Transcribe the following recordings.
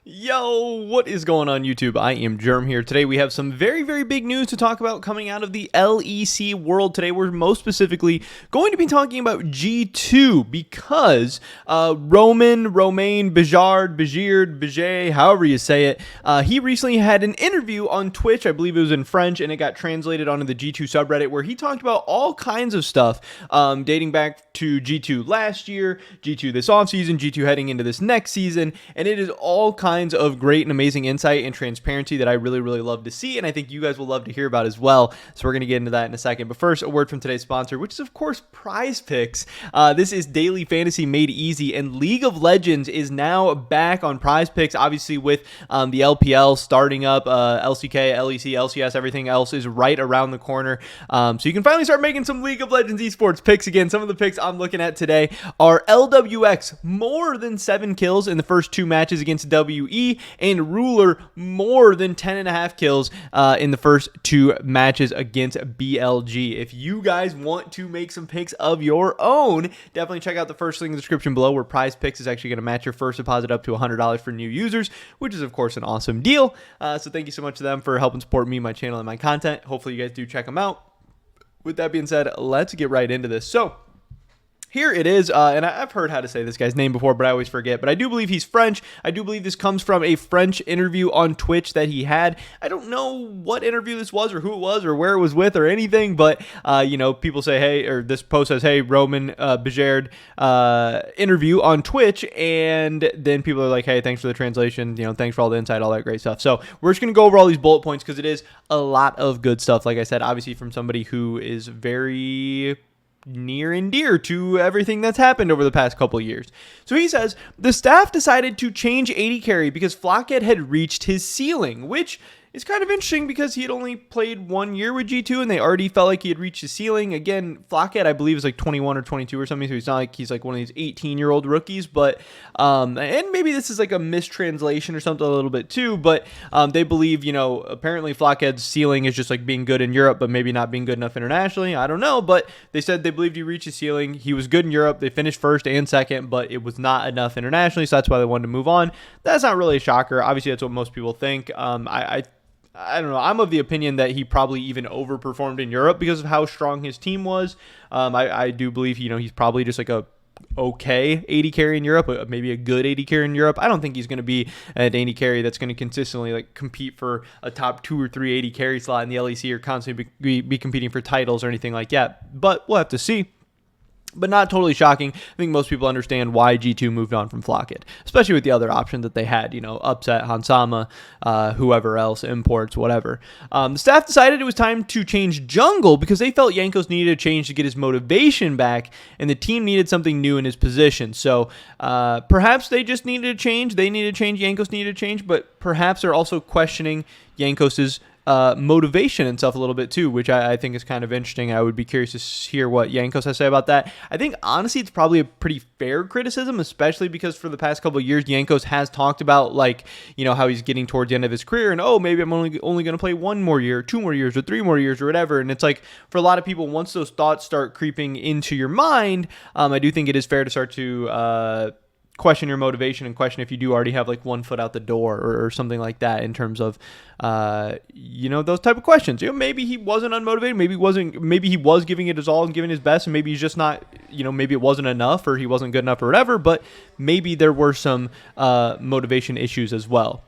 Yo, what is going on YouTube? I am Germ here. Today we have some very, very big news to talk about coming out of the LEC world. Today we're most specifically going to be talking about G2 because Romain, Bijard, however you say it, he recently had an interview on Twitch. I believe it was in French and it got translated onto the G2 subreddit where he talked about all kinds of stuff dating back to G2 last year, G2 this offseason, G2 heading into this next season, and it is all kinds of great and amazing insight and transparency that I really, really love to see, and I think you guys will love to hear about as well. So we're going to get into that in a second. But first, a word from today's sponsor, which is, of course, Prize Picks. This is daily fantasy made easy, and League of Legends is now back on Prize Picks, obviously with the LPL starting up, LCK, LEC, LCS, everything else is right around the corner. So you can finally start making some League of Legends esports picks again. Some of the picks I'm looking at today are LWX, more than 7 kills in the first 2 matches against WE, and Ruler, more than 10.5 kills in the first 2 matches against BLG. If you guys want to make some picks of your own, definitely check out the first link in the description below, where Prize Picks is actually going to match your first deposit up to $100 for new users, which is, of course, an awesome deal. So thank you so much to them for helping support me, my channel, and my content. Hopefully you guys do check them out. With that being said, let's get right into this. So here it is, and I've heard how to say this guy's name before, but I always forget. But I do believe he's French. I do believe this comes from a French interview on Twitch that he had. I don't know what interview this was or who it was or where it was with or anything, but, you know, people say, hey, or this post says, hey, Romain Bijard interview on Twitch, and then people are like, hey, thanks for the translation, you know, thanks for all the insight, all that great stuff. So we're just going to go over all these bullet points because it is a lot of good stuff, like I said, obviously from somebody who is very near and dear to everything that's happened over the past couple of years. So he says, the staff decided to change AD carry because Flockhead had reached his ceiling, which is kind of interesting because he had only played 1 year with G2 and they already felt like he had reached his ceiling. Again, Flockhead, I believe, is like 21 or 22 or something, so he's not like he's like one of these 18-year-old rookies, but and maybe this is like a mistranslation or something a little bit too, but they believe, you know, apparently Flockhead's ceiling is just like being good in Europe, but maybe not being good enough internationally. I don't know, but they said they believed he reached his ceiling. He was good in Europe. They finished first and second, but it was not enough internationally, so that's why they wanted to move on. That's not really a shocker. Obviously, that's what most people think. I don't know. I'm of the opinion that he probably even overperformed in Europe because of how strong his team was. I do believe, you know, he's probably just like a okay AD carry in Europe, maybe a good AD carry in Europe. I don't think he's going to be an AD carry that's going to consistently like compete for a top 2 or 3 AD carry slot in the LEC or constantly be competing for titles or anything like that. But we'll have to see. But not totally shocking. I think most people understand why G2 moved on from Flockhead, especially with the other option that they had, you know, Upset, Hansama, whoever else, imports, whatever. The staff decided it was time to change jungle because they felt Jankos needed a change to get his motivation back, and the team needed something new in his position. So perhaps they just needed a change. They needed a change. Jankos needed a change, but perhaps they're also questioning Jankos's motivation and stuff a little bit too, which I think is kind of interesting. I would be curious to hear what Jankos has to say about that. I think honestly it's probably a pretty fair criticism, especially because for the past couple of years Jankos has talked about, like, you know, how he's getting towards the end of his career and, oh, maybe I'm only going to play 1 more year, 2 more years, or 3 more years or whatever. And it's like, for a lot of people, once those thoughts start creeping into your mind, I do think it is fair to start to question your motivation and question if you do already have like 1 foot out the door or something like that, in terms of you know, those type of questions. You know, maybe he wasn't unmotivated, maybe he was giving it his all and giving his best, and maybe he's just not, you know, maybe it wasn't enough or he wasn't good enough or whatever, but maybe there were some motivation issues as well.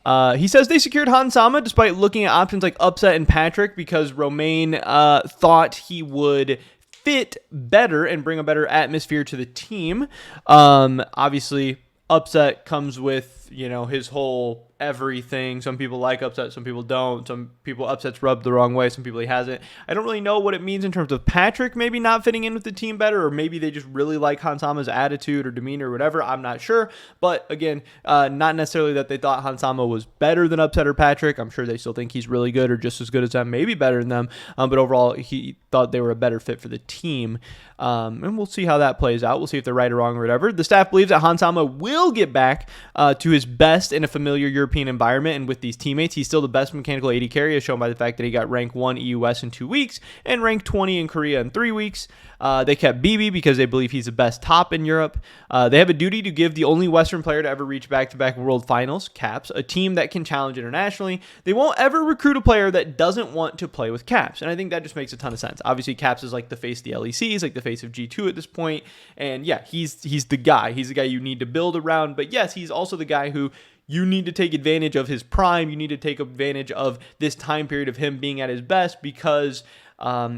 He says they secured Hansama despite looking at options like Upset and Patrick because Romain thought he would fit better and bring a better atmosphere to the team. Obviously, Upset comes with, you know, his whole everything. Some people like Upset, some people don't. Some people Upset's rubbed the wrong way, some people he hasn't. I don't really know what it means in terms of Patrick maybe not fitting in with the team better, or maybe they just really like Hansama's attitude or demeanor or whatever. I'm not sure. But again, not necessarily that they thought Hansama was better than Upset or Patrick. I'm sure they still think he's really good or just as good as them, maybe better than them. But overall, he thought they were a better fit for the team. And we'll see how that plays out. We'll see if they're right or wrong or whatever. The staff believes that Hansama will get back to his best in a familiar European environment and with these teammates, he's still the best mechanical AD carry, as shown by the fact that he got rank 1 EUS in 2 weeks and rank 20 in Korea in 3 weeks. They kept BB because they believe he's the best top in Europe. They have a duty to give the only Western player to ever reach back-to-back World Finals, Caps, a team that can challenge internationally. They won't ever recruit a player that doesn't want to play with Caps, and I think that just makes a ton of sense. Obviously, Caps is like the face of the LEC, he's like the face of G2 at this point, and yeah, he's the guy. He's the guy you need to build around, but yes, he's also the guy who you need to take advantage of his prime. You need to take advantage of this time period of him being at his best, because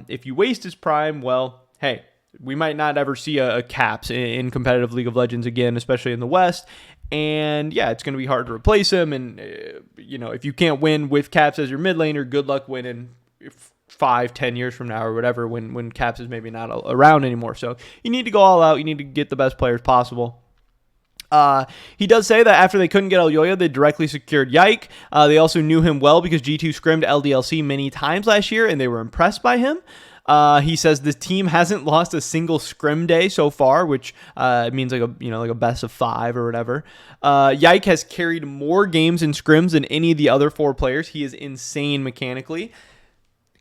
if you waste his prime, well, hey, we might not ever see a Caps in competitive League of Legends again, especially in the West. And yeah, it's going to be hard to replace him. And, if you can't win with Caps as your mid laner, good luck winning 5-10 years from now or whatever, when Caps is maybe not around anymore. So you need to go all out. You need to get the best players possible. He does say that after they couldn't get Elyoya, they directly secured Yike. They also knew him well because G2 scrimmed LDLC many times last year, and they were impressed by him. He says the team hasn't lost a single scrim day so far, which means like a best of 5 or whatever. Yike has carried more games in scrims than any of the other 4 players. He is insane mechanically.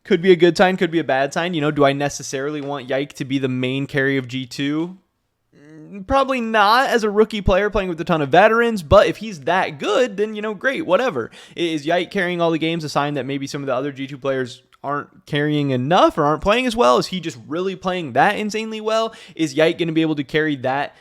Could be a good sign, could be a bad sign. Do I necessarily want Yike to be the main carry of G2? Probably not as a rookie player playing with a ton of veterans, but if he's that good, then, great, whatever. Is Yike carrying all the games a sign that maybe some of the other G2 players aren't carrying enough or aren't playing as well? Is he just really playing that insanely well? Is Yike going to be able to carry that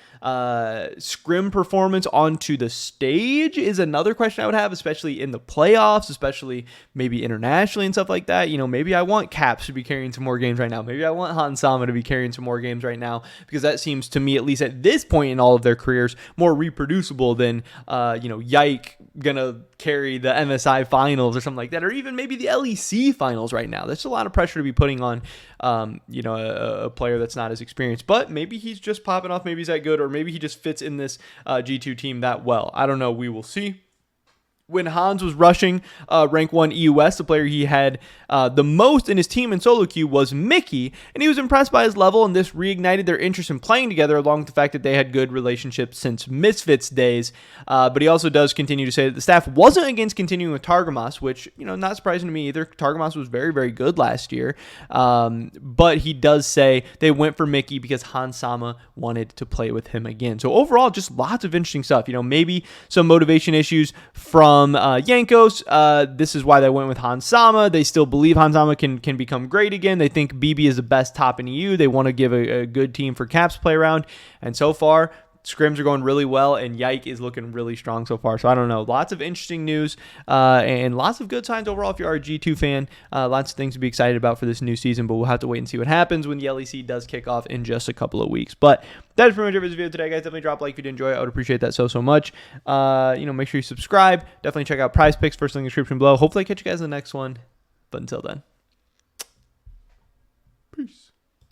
scrim performance onto the stage is another question I would have, especially in the playoffs, especially maybe internationally and stuff like that. Maybe I want Caps to be carrying some more games right now. Maybe I want Hansama to be carrying some more games right now, because that seems to me, at least at this point in all of their careers, more reproducible than, Yike gonna carry the MSI finals or something like that, or even maybe the LEC finals right now. That's a lot of pressure to be putting on, a player that's not as experienced, but maybe he's just popping off. Maybe he's that good, or maybe he just fits in this G2 team that well. I don't know. We will see. When Hans was rushing rank 1 EUS, the player he had the most in his team in solo queue was Mickey, and he was impressed by his level, and this reignited their interest in playing together, along with the fact that they had good relationships since Misfits days. But he also does continue to say that the staff wasn't against continuing with Targamas, which, not surprising to me either. Targamas was very, very good last year. But he does say they went for Mickey because Hansama wanted to play with him again. So overall, just lots of interesting stuff. Maybe some motivation issues from Yankos. This is why they went with Hansama. They still believe Hansama can become great again. They think BB is the best top in EU. They want to give a good team for Caps to play around. And so far, scrims are going really well, and Yike is looking really strong so far. So I don't know. Lots of interesting news and lots of good signs overall if you are a G2 fan. Lots of things to be excited about for this new season, but we'll have to wait and see what happens when the LEC does kick off in just a couple of weeks. But that is pretty much it for this video today, guys. Definitely drop a like if you did enjoy it. I would appreciate that so much. Make sure you subscribe. Definitely check out Prize Picks, first link in the description below. Hopefully I catch you guys in the next one. But until then, peace.